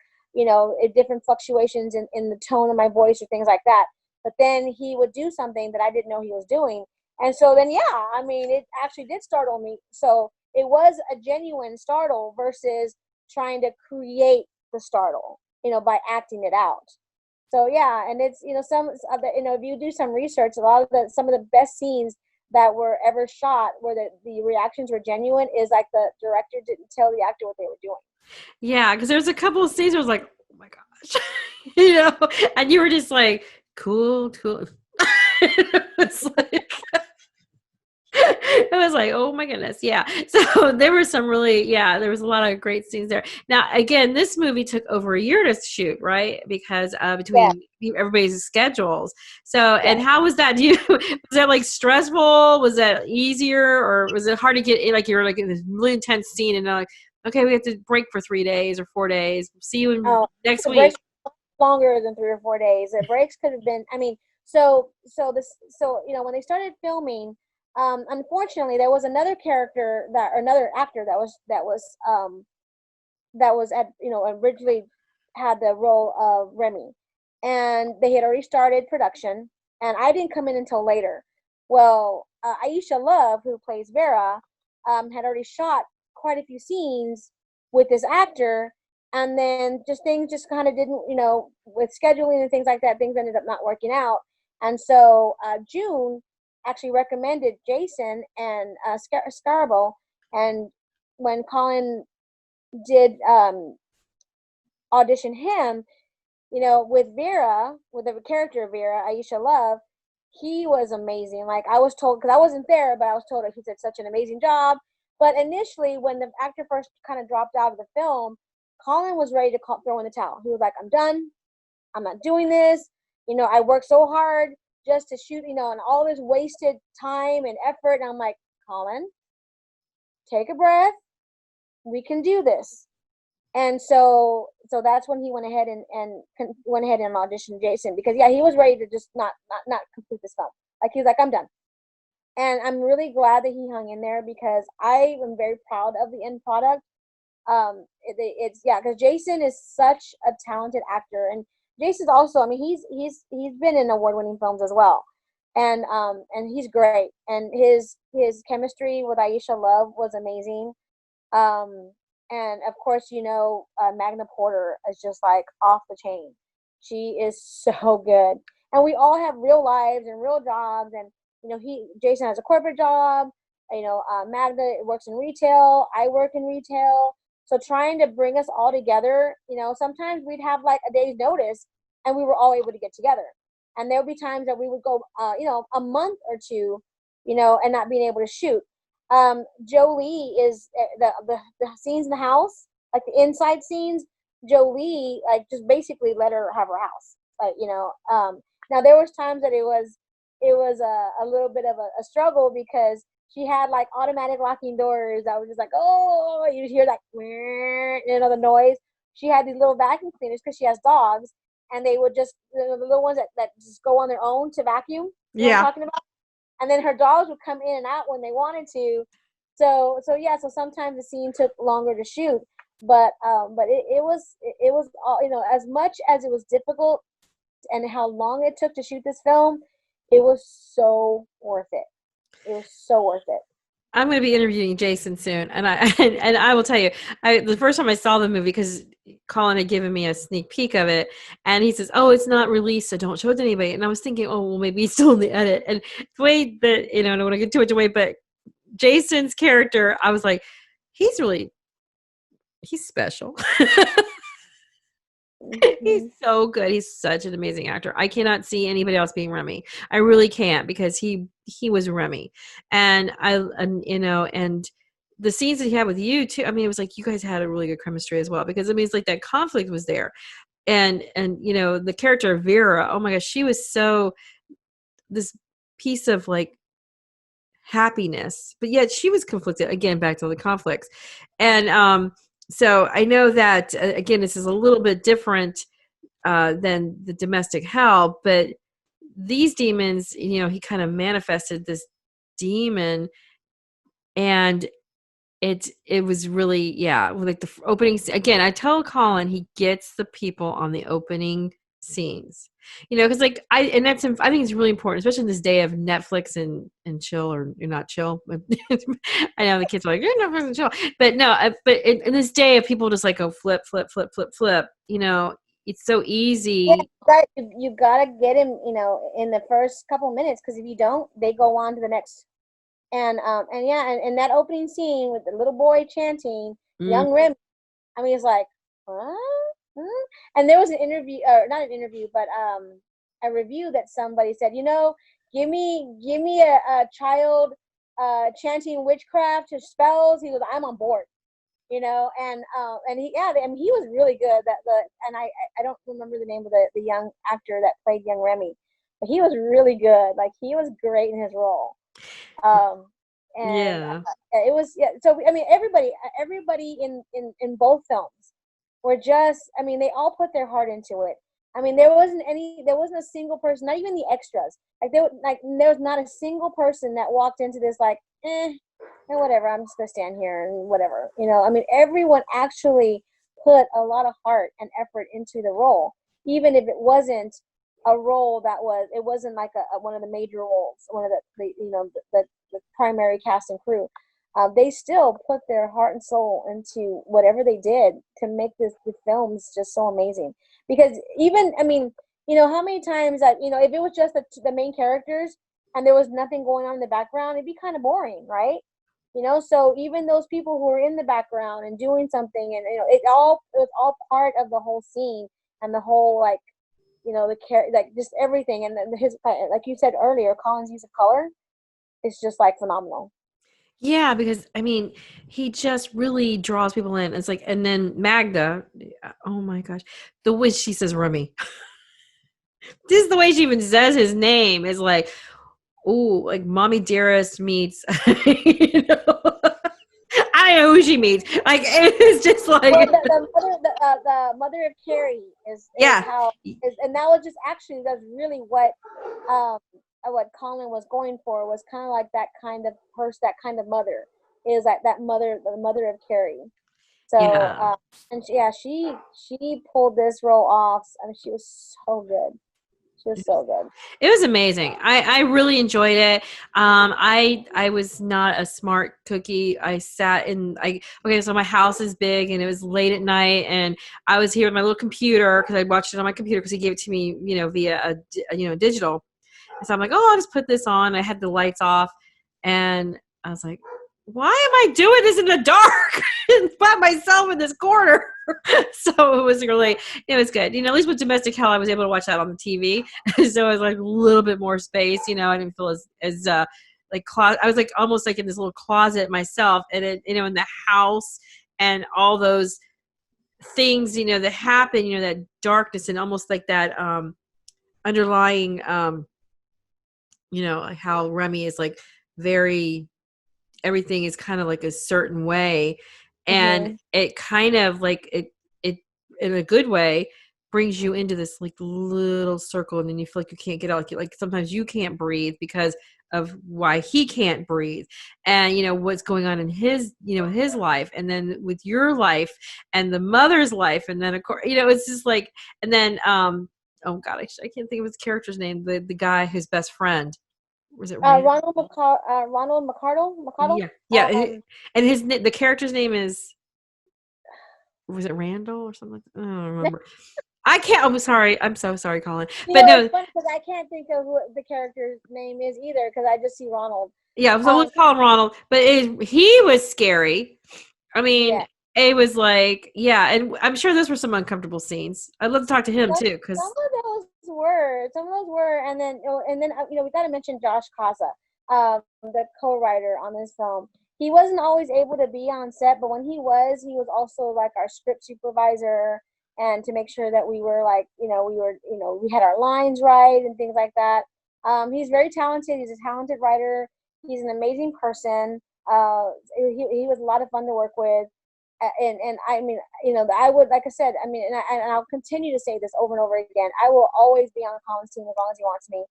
Speaker 2: different fluctuations in the tone of my voice or things like that. But then he would do something that I didn't know he was doing, and so then yeah, I mean, it actually did startle me. So it was a genuine startle versus trying to create the startle, by acting it out. So yeah, and it's some of the, if you do some research, a lot of some of the best scenes that were ever shot where the reactions were genuine is like the director didn't tell the actor what they were doing.
Speaker 1: yeah, because there's a couple of scenes where I was like, oh my gosh, you know, and you were just like, cool, cool. It's like, it was like, oh my goodness, yeah. So there were some really, yeah, there was a lot of great scenes there. Now, again, this movie took over a year to shoot, right? Because
Speaker 2: Yeah,
Speaker 1: between everybody's schedules. So,
Speaker 2: yeah.
Speaker 1: and how was that? Do you was that like stressful? Was that easier, or was it hard to get in? Like you were like in this really intense scene, and they're like, okay, we have to break for 3 days or 4 days. See you
Speaker 2: Oh,
Speaker 1: next
Speaker 2: the
Speaker 1: week.
Speaker 2: breaks longer than 3 or 4 days. The breaks could have been. I mean, so when they started filming, unfortunately, there was another character that or another actor that was at originally had the role of Remy, and they had already started production, and I didn't come in until later. Well, Aisha Love, who plays Vera, had already shot quite a few scenes with this actor, and then just things just kind of didn't, with scheduling and things like that, things ended up not working out, and so June actually recommended Jason and Scarborough, and when Colin did audition him, with Vera, with the character of Vera, Aisha Love, he was amazing. Like I was told, because I wasn't there, but I was told that he did such an amazing job. But initially, when the actor first kind of dropped out of the film, Colin was ready to throw in the towel. He was like, "I'm done. I'm not doing this. I worked so hard just to shoot, and all this wasted time and effort." And I'm like, Colin, take a breath. We can do this. And so that's when he went ahead and went ahead and auditioned Jason, because yeah, he was ready to just not complete this film. Like he was like, I'm done. And I'm really glad that he hung in there because I am very proud of the end product. It's yeah, because Jason is such a talented actor, and Jason's also, I mean, he's been in award-winning films as well, and he's great, and his chemistry with Aisha Love was amazing. um, and of course, Magna Porter is just like off the chain. She is so good. And we all have real lives and real jobs. And, Jason has a corporate job. Magna works in retail. I work in retail. So trying to bring us all together, sometimes we'd have like a day's notice and we were all able to get together. And there would be times that we would go, a month or two, and not being able to shoot. Jolie is the scenes in the house, like the inside scenes. Jolie like just basically let her have her house. Like now there was times that it was a little bit of a struggle because she had like automatic locking doors. I was just like, oh, you hear that, the noise. She had these little vacuum cleaners because she has dogs, and they would just the little ones that just go on their own to vacuum. You know what I'm
Speaker 1: Yeah.
Speaker 2: talking about? And then her dogs would come in and out when they wanted to. So yeah, so sometimes the scene took longer to shoot, but it was all, as much as it was difficult and how long it took to shoot this film, It was so worth it. It was so worth it.
Speaker 1: I'm going to be interviewing Jason soon, and I and I will tell you, the first time I saw the movie, because Colin had given me a sneak peek of it, and he says, "Oh, it's not released, so don't show it to anybody." And I was thinking, "Oh, well, maybe it's still in the edit." And the way that, I don't want to get too much away, but Jason's character, I was like, he's really he's special. He's
Speaker 2: Hmm.
Speaker 1: so good. He's such an amazing actor. I cannot see anybody else being Remy. I really can't, because he was Remy, and and the scenes that he had with you too. I mean, it was like you guys had a really good chemistry as well, because I mean, it's like that conflict was there, and the character of Vera. Oh my gosh, she was so this piece of like happiness, but yet she was conflicted, again, back to the conflicts. And so I know that, again, this is a little bit different than the domestic hell, but these demons, he kind of manifested this demon, and it was really, yeah, like the opening again. I tell Colin he gets the people on the opening scenes, because like I think it's really important, especially in this day of Netflix and chill, or you're not chill. I know the kids are like, you're not fucking chill, but no, but in this day of people just like go flip flip flip flip flip, it's so
Speaker 2: Yeah,
Speaker 1: easy.
Speaker 2: you gotta get him, in the first couple minutes, because if you don't, they go on to the next. And yeah, and that opening scene with the little boy chanting
Speaker 1: Mm.
Speaker 2: "Young Remy," I mean, it's like, huh? Huh? And there was an interview, or not an interview, but a review that somebody said, give me a child chanting witchcraft or spells. He goes, I'm on board. And he, yeah, I mean, he was really good. And I don't remember the name of the young actor that played young Remy, but he was really good. Like, he was great in his role. Um, and
Speaker 1: Yeah.
Speaker 2: it was, yeah. So I mean, everybody in both films were just. I mean, they all put their heart into it. I mean, there wasn't a single person, not even the extras. There was not a single person that walked into this like, whatever. I'm just gonna stand here and whatever. I mean, everyone actually put a lot of heart and effort into the role, even if it wasn't a role it wasn't like one of the major roles, one of the primary cast and crew. They still put their heart and soul into whatever they did to make the films just so amazing. Because even, I mean, how many times that, if it was just the main characters and there was nothing going on in the background, it'd be kind of boring, right? So even those people who are in the background and doing something, and it was all part of the whole scene, and the whole, like, the care, like, just everything. And then his, like you said earlier, Colin's use of color is just like phenomenal.
Speaker 1: Yeah, because I mean, he just really draws people in. It's like, and then Magda, oh my gosh, the way she says Remy, this is the way she even says his name is like, oh, like Mommy Dearest meets, I don't know who she meets. Like, it's just
Speaker 2: Well,
Speaker 1: like,
Speaker 2: the mother of Carrie is
Speaker 1: yeah,
Speaker 2: how is, and that was just actually, that's really um what Colin was going for, was kind of like that kind of person, that kind of mother, is like that mother, the mother of Carrie. So,
Speaker 1: yeah.
Speaker 2: and yeah, she pulled this role off. I mean, she was so good. She was so good.
Speaker 1: It was amazing. I really enjoyed it. I was not a smart cookie. I sat in I okay, so my house is big, and it was late at night, and I was here with my little computer, because I watched it on my computer, because he gave it to me, via digital. And so I'm like, oh, I'll just put this on. I had the lights off, and I was like, why am I doing this in the dark by myself in this corner? So it was good. At least with Domestic Hell, I was able to watch that on the TV. So it was like a little bit more space. I didn't feel as like I was like almost like in this little closet myself, and in the house, and all those things, that happen, that darkness, and almost like that underlying like how Remy is like very, everything is kind of like a certain way, and
Speaker 2: Hmm.
Speaker 1: it kind of like it in a good way brings you into this like little circle, and then you feel like you can't get out, like sometimes you can't breathe because of why he can't breathe, and what's going on in his life, and then with your life and the mother's life, and then of course it's just like, and then oh god, I can't think of his character's name. The guy whose best friend was it Rand?
Speaker 2: Ronald McCardle.
Speaker 1: Yeah, yeah, and the character's name is was it Randall or something? I don't remember. I can't. I'm sorry. I'm so sorry, Colin.
Speaker 2: You
Speaker 1: But
Speaker 2: know, it's
Speaker 1: no,
Speaker 2: funny because I can't think of what the character's name is either because I just see Ronald.
Speaker 1: yeah. So
Speaker 2: Um,
Speaker 1: let's call him Ronald. But he was scary. I mean,
Speaker 2: yeah.
Speaker 1: it was like, yeah, and I'm sure those were some uncomfortable scenes. I'd love to talk to him
Speaker 2: Some,
Speaker 1: too,
Speaker 2: some
Speaker 1: because
Speaker 2: of some of those were, and then we got to mention Josh Casa, the co-writer on this film. He wasn't always able to be on set, but when he was also like our script supervisor, and to make sure that we were like, we had our lines right and things like that. He's very talented. He's a talented writer. He's an amazing person. He was a lot of fun to work with. And I mean, I would, like I said, I mean, and I'll continue to say this over and over again. I will always be on Colin's team as long as he wants me,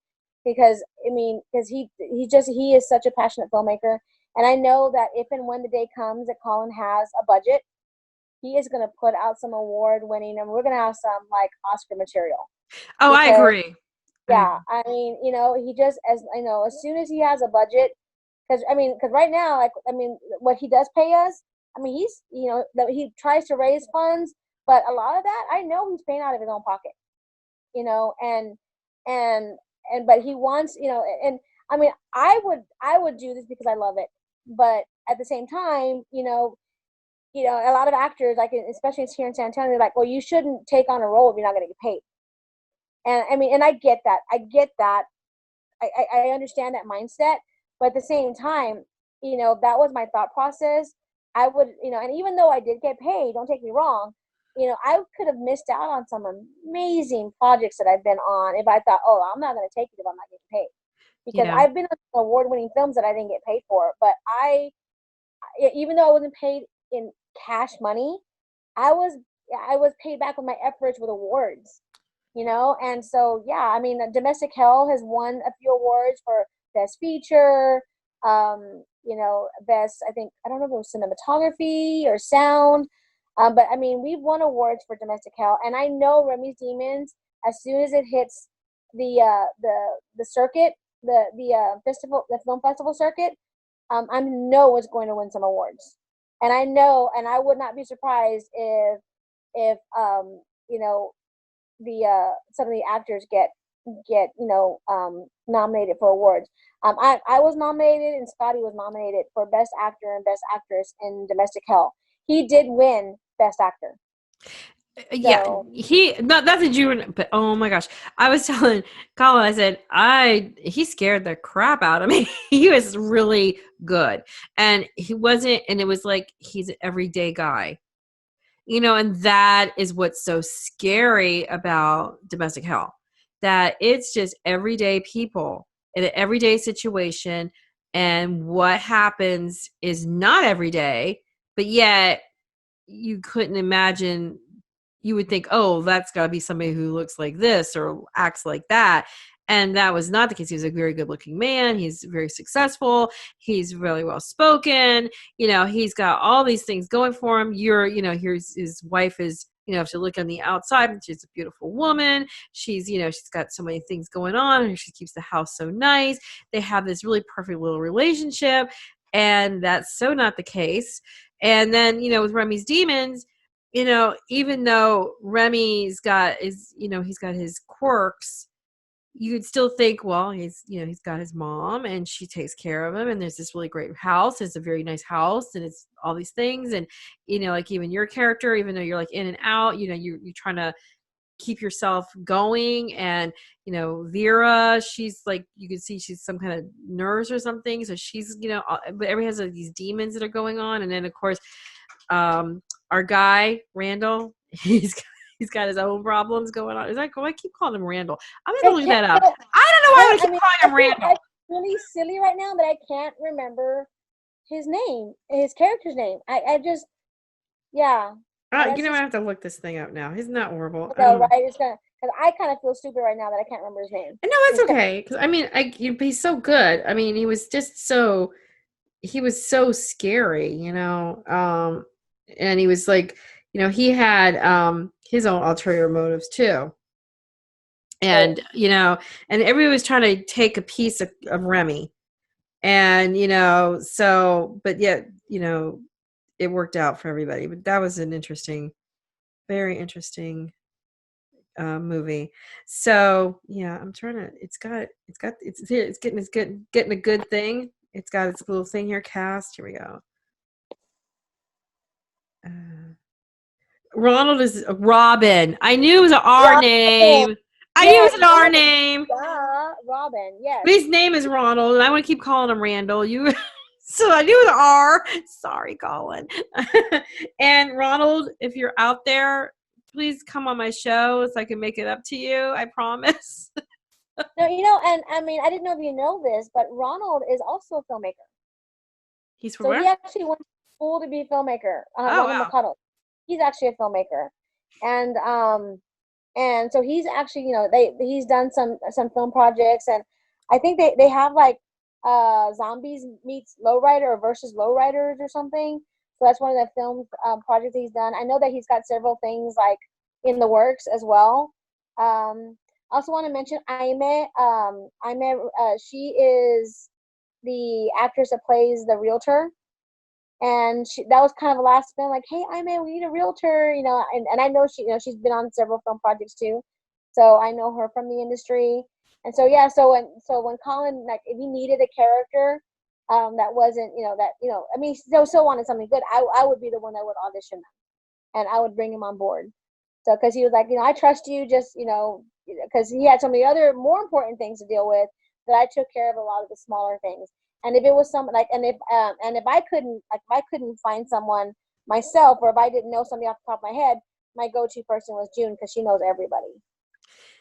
Speaker 2: because I mean, because he is such a passionate filmmaker, and I know that if and when the day comes that Colin has a budget, he is going to put out some award winning, and we're going to have some like Oscar material
Speaker 1: oh, I
Speaker 2: because
Speaker 1: agree. I
Speaker 2: yeah,
Speaker 1: agree.
Speaker 2: I mean, he just, as I know, as soon as he has a budget, because right now, like, I mean, what he does pay us, I mean, that he tries to raise funds, but a lot of that I know he's paying out of his own pocket, and and but he wants, and I mean, I would do this because I love it, but at the same time, a lot of actors, like especially here in San Antonio, they're like, well, you shouldn't take on a role if you're not going to get paid. And I mean, and I get that. I get that. I understand that mindset, but at the same time, that was my thought process. I would, and even though I did get paid, don't take me wrong, I could have missed out on some amazing projects that I've been on if I thought, oh, I'm not going to take it if I'm not getting paid. Because
Speaker 1: Yeah,
Speaker 2: I've been on award-winning films that I didn't get paid for, but even though I wasn't paid in cash money, I was I was paid back with my efforts with awards, and so yeah, I mean, Domestic Hell has won a few awards for best feature, best, I think, I don't know if it was cinematography or sound, but I mean, we've won awards for Domestic Hell, and I know Remy's Demons, as soon as it hits the circuit, the festival, the film festival circuit, I know it's going to win some awards, and I know, and I would not be surprised if the some of the actors get nominated for awards. I was nominated, and Scotty was nominated for Best Actor and Best Actress in Domestic Hell. He did win Best Actor.
Speaker 1: yeah.
Speaker 2: So
Speaker 1: He not that's a June, but oh my gosh, I was telling Colin. I said he scared the crap out of me. He was really good, and he wasn't. And it was like he's an everyday guy. And that is what's so scary about Domestic Hell, that it's just everyday people in an everyday situation, and what happens is not every day, but yet you couldn't imagine. You would think, oh, that's got to be somebody who looks like this or acts like that. And that was not the case. He was a very good looking man. He's very successful. He's really well spoken. He's got all these things going for him. Here's his wife is, if you look on the outside, she's a beautiful woman. She's got so many things going on, and she keeps the house so nice. They have this really perfect little relationship. And that's so not the case. And then, with Remy's Demons, even though he's got his quirks, you could still think, well, he's got his mom and she takes care of him. And there's this really great house. It's a very nice house and it's all these things. And, like even your character, even though you're like in and out, you're trying to keep yourself going. And, Vera, she's like, you can see she's some kind of nurse or something. So she's, but everybody has these demons that are going on. And then of course, our guy Randall, he's got his own problems going on. Is that I keep calling him Randall. I'm gonna
Speaker 2: I
Speaker 1: look
Speaker 2: can't.
Speaker 1: that up. I don't know why I
Speaker 2: I
Speaker 1: keep
Speaker 2: mean,
Speaker 1: calling him
Speaker 2: I
Speaker 1: Randall.
Speaker 2: feel really silly right now that I can't remember his name, his character's name. I just, yeah, that's
Speaker 1: I
Speaker 2: just,
Speaker 1: have to look this thing up now. He's not horrible.
Speaker 2: I know, right? It's gonna, because I kind of feel stupid right now that I can't remember his name.
Speaker 1: No,
Speaker 2: His
Speaker 1: it's okay. Because I mean, he's so good. I mean, he was so scary, and he was like, he had his own ulterior motives too. And, and everybody was trying to take a piece of Remy. And, so, but yet, it worked out for everybody. But that was an interesting, very interesting movie. So yeah, I'm trying to. It's here. Getting a good thing. It's got its little thing here. Cast. Here we go. Ronald is Robin. I knew it was an R
Speaker 2: Robin.
Speaker 1: name. I knew it
Speaker 2: Yes,
Speaker 1: was an R
Speaker 2: Robin.
Speaker 1: name.
Speaker 2: Robin. Yes.
Speaker 1: But his name is Ronald, and I want to keep calling him Randall. You, so I knew it was an R. Sorry, Colin. And Ronald, if you're out there, please come on my show so I can make it up to you. I promise.
Speaker 2: No, and I mean, I didn't know if you know this, but Ronald is also a filmmaker.
Speaker 1: He's from
Speaker 2: So he
Speaker 1: where?
Speaker 2: actually went to school to be a filmmaker.
Speaker 1: Oh
Speaker 2: Ronald
Speaker 1: wow.
Speaker 2: McConnell. He's actually a filmmaker, and so he's actually, he's done some film projects, and I think they have like zombies meets lowrider or versus lowriders or something. So that's one of the film projects he's done. I know that he's got several things like in the works as well. I also want to mention Aime. She is the actress that plays the realtor, and that was kind of a last spin, like, hey, man, we need a realtor, and I know she's been on several film projects too, so I know her from the industry. And so yeah, so when Colin, like, if he needed a character that wasn't, I mean, still wanted something good, I would be the one that would audition them, and I would bring him on board. So because he was like, I trust you, just, because he had so many other more important things to deal with, that I took care of a lot of the smaller things. And if it was some like, and if I couldn't, like, if I couldn't find someone myself, or if I didn't know somebody off the top of my head, my go-to person was June, because she knows everybody.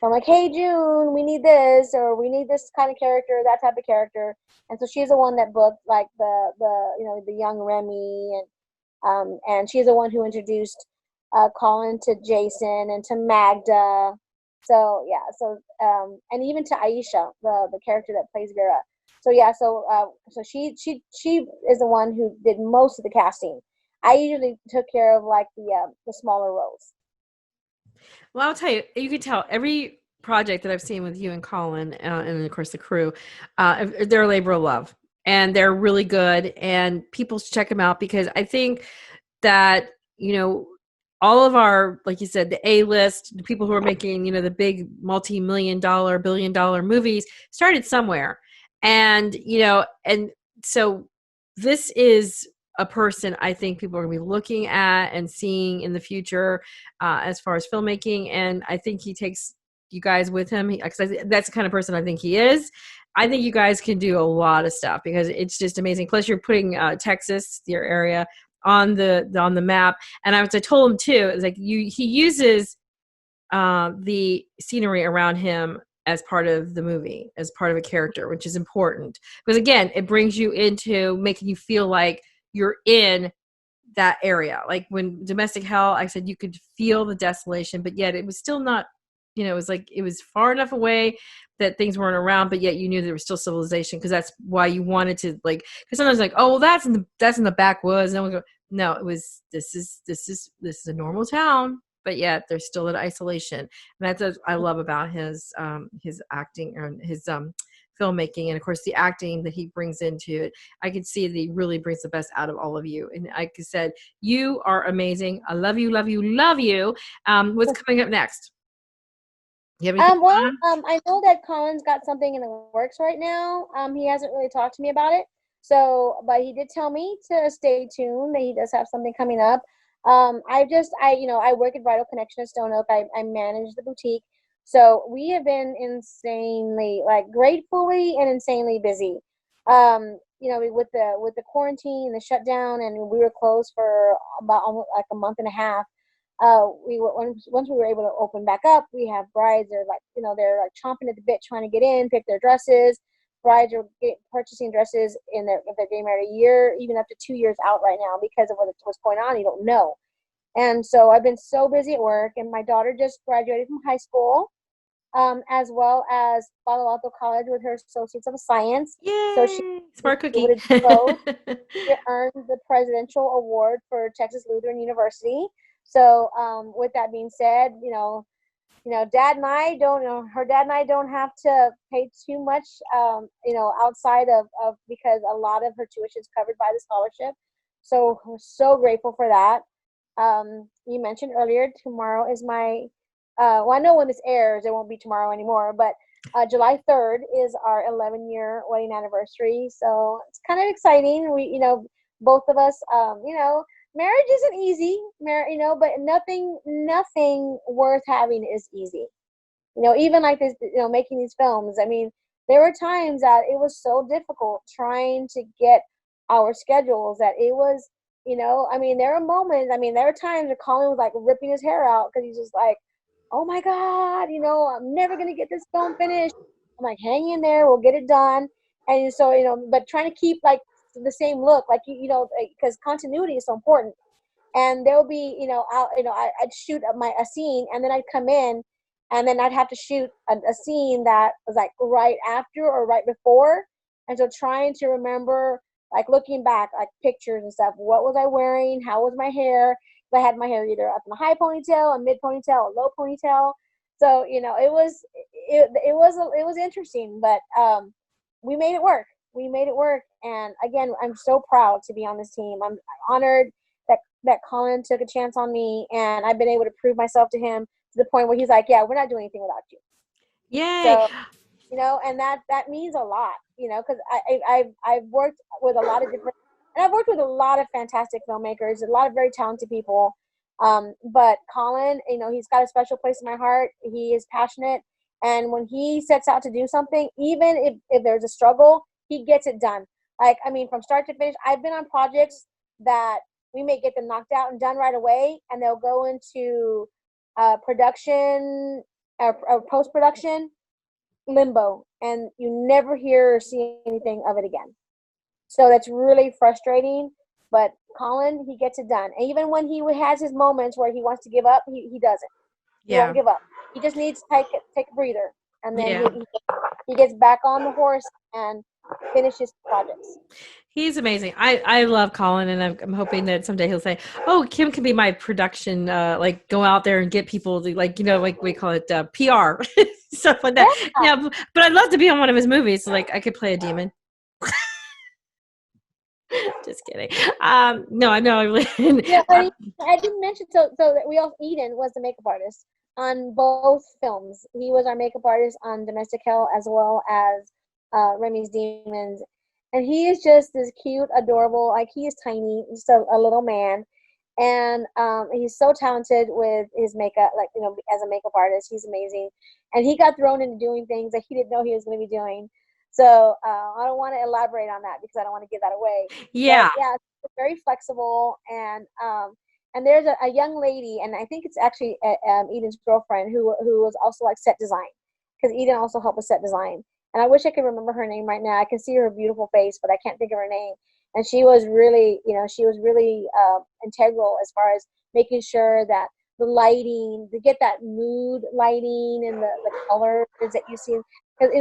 Speaker 2: So I'm like, hey, June, we need this, or we need this kind of character, that type of character. And so she's the one that booked like the young Remy, and she's the one who introduced Colin to Jason and to Magda. So yeah, and even to Aisha, the character that plays Vera. So yeah, so she is the one who did most of the casting. I usually took care of like the smaller roles.
Speaker 1: Well, I'll tell you, you can tell every project that I've seen with you and Colin, and of course the crew, they're a labor of love, and they're really good, and people should check them out, because I think that, all of our, like you said, the A-list, the people who are making, the big multi-million dollar, billion-dollar movies started somewhere. And, and so this is a person I think people are going to be looking at and seeing in the future, as far as filmmaking. And I think he takes you guys with him, because that's the kind of person I think he is. I think you guys can do a lot of stuff, because it's just amazing. Plus, you're putting Texas, your area, on the map. And I told him too, it's like he uses the scenery around him as part of the movie, as part of a character, which is important, because again, it brings you into making you feel like you're in that area. Like when Domestic Hell, I said you could feel the desolation, but yet it was still not, it was like it was far enough away that things weren't around, but yet you knew there was still civilization, because that's why you wanted to, like, because sometimes like, oh well, that's in the backwoods, and we go, no, it was, this is a normal town, but yet there's still an isolation. And that's what I love about his acting, or his filmmaking, and of course the acting that he brings into it. I can see that he really brings the best out of all of you. And like I said, you are amazing. I love you, love you, love you. What's coming up next? You have anything
Speaker 2: Well,
Speaker 1: going on?
Speaker 2: I know that Colin's got something in the works right now. He hasn't really talked to me about it. So, but he did tell me to stay tuned, that he does have something coming up. I work at Vital Connection at Stone Oak. I manage the boutique. So we have been insanely, like, gratefully and insanely busy. With the quarantine, the shutdown, and we were closed for about almost like a month and a half. Once we were able to open back up, we have brides that are like, they're like chomping at the bit trying to get in, pick their dresses. Brides are purchasing dresses if they're getting married a year, even up to 2 years out right now, because of what's going on. You don't know. And so I've been so busy at work, and my daughter just graduated from high school, as well as Palo Alto College with her Associates of Science. So she
Speaker 1: Yay!
Speaker 2: was
Speaker 1: Smart
Speaker 2: able
Speaker 1: cookie.
Speaker 2: to do both. She earned the Presidential Award for Texas Lutheran University. So, with that being said, Dad and I don't, her dad and I don't have to pay too much, outside of because a lot of her tuition is covered by the scholarship. So we're so grateful for that. You mentioned earlier, tomorrow is my, well, I know when this airs, it won't be tomorrow anymore, but July 3rd is our 11-year wedding anniversary. So it's kind of exciting. Both of us, marriage isn't easy, but nothing worth having is easy. Even like this, making these films. I mean, there were times that it was so difficult trying to get our schedules that it was, I mean, there were moments, I mean, there were times where Colin was like ripping his hair out because he's just like, oh my God, I'm never going to get this film finished. I'm like, hang in there, we'll get it done. And so, but trying to keep like the same look, like, because continuity is so important. And there'll be, I'd shoot a scene, and then I'd come in, and then I'd have to shoot a scene that was like right after or right before. And so trying to remember, like looking back, like pictures and stuff, what was I wearing? How was my hair? If I had my hair either up in a high ponytail, a mid ponytail, a low ponytail. So, it was interesting, but we made it work. We made it work. And again, I'm so proud to be on this team. I'm honored that Colin took a chance on me, and I've been able to prove myself to him to the point where he's like, yeah, we're not doing anything without you.
Speaker 1: Yay.
Speaker 2: So, and that means a lot, because I've worked with a lot of different, and I've worked with a lot of fantastic filmmakers, a lot of very talented people. But Colin, he's got a special place in my heart. He is passionate. And when he sets out to do something, even if there's a struggle, he gets it done. Like, I mean, from start to finish, I've been on projects that we may get them knocked out and done right away, and they'll go into production or post-production limbo, and you never hear or see anything of it again. So that's really frustrating. But Colin, he gets it done. And even when he has his moments where he wants to give up, he doesn't. He
Speaker 1: Yeah.
Speaker 2: won't give up. He just needs to take a breather, and then
Speaker 1: Yeah.
Speaker 2: he gets back on the horse and finishes projects.
Speaker 1: He's amazing. I love Colin, and I'm hoping that someday he'll say, "Oh, Kim can be my production, like go out there and get people to, like, like we call it PR stuff like that."
Speaker 2: Yeah.
Speaker 1: Yeah, but I'd love to be on one of his movies. So, like, I could play a demon. Just kidding. No, I know. I really.
Speaker 2: Yeah, I didn't mention, so that Eden was the makeup artist on both films. He was our makeup artist on Domestic Hell as well as Remy's Demons, and he is just this cute, adorable. Like, he is tiny, just a little man, and he's so talented with his makeup. Like, as a makeup artist, he's amazing, and he got thrown into doing things that he didn't know he was going to be doing. So I don't want to elaborate on that because I don't want to give that away.
Speaker 1: Yeah.
Speaker 2: But yeah, it's very flexible, and there's a young lady, and I think it's actually Eden's girlfriend who was also like set design, because Eden also helped with set design. And I wish I could remember her name right now. I can see her beautiful face, but I can't think of her name. And she was really, integral as far as making sure that the lighting, to get that mood lighting and the colors that you see. Because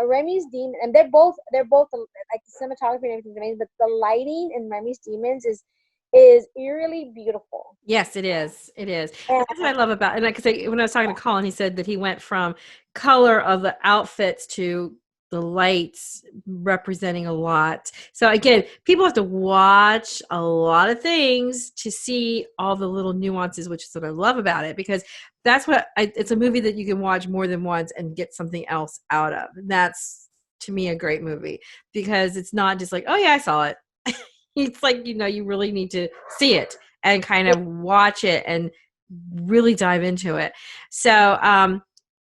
Speaker 2: Remy's Demon, and they're both like the cinematography and everything's amazing, but the lighting in Remy's Demons is eerily beautiful.
Speaker 1: Yes, it is. It is. And
Speaker 2: And
Speaker 1: that's what I love about it. And like I say, when I was talking to Colin, he said that he went from color of the outfits to the lights representing a lot. So again, people have to watch a lot of things to see all the little nuances, which is what I love about it, because that's it's a movie that you can watch more than once and get something else out of. And that's, to me, a great movie, because it's not just like, oh yeah, I saw it. It's like, you really need to see it and kind of watch it and really dive into it. So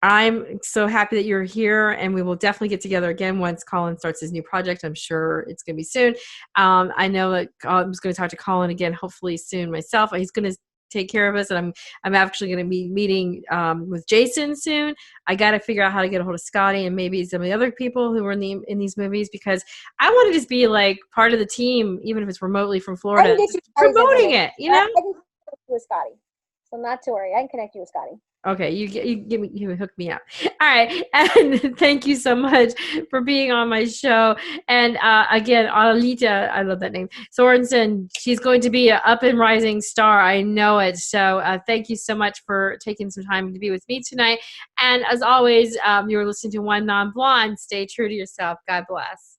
Speaker 1: I'm so happy that you're here, and we will definitely get together again once Colin starts his new project. I'm sure it's going to be soon. I know that I was going to talk to Colin again, hopefully soon myself. He's going to take care of us, and I'm actually going to be meeting with Jason soon. I got to figure out how to get a hold of Scotty and maybe some of the other people who were in these movies, because I want to just be like part of the team, even if it's remotely from Florida, promoting it.
Speaker 2: I can with Scotty. So not to worry. I can connect you with Scotty.
Speaker 1: Okay, you hook me up. All right, and thank you so much for being on my show. And again, Alita, I love that name. Sorensen, she's going to be an up and rising star. I know it. So thank you so much for taking some time to be with me tonight. And as always, you're listening to One Non Blonde. Stay true to yourself. God bless.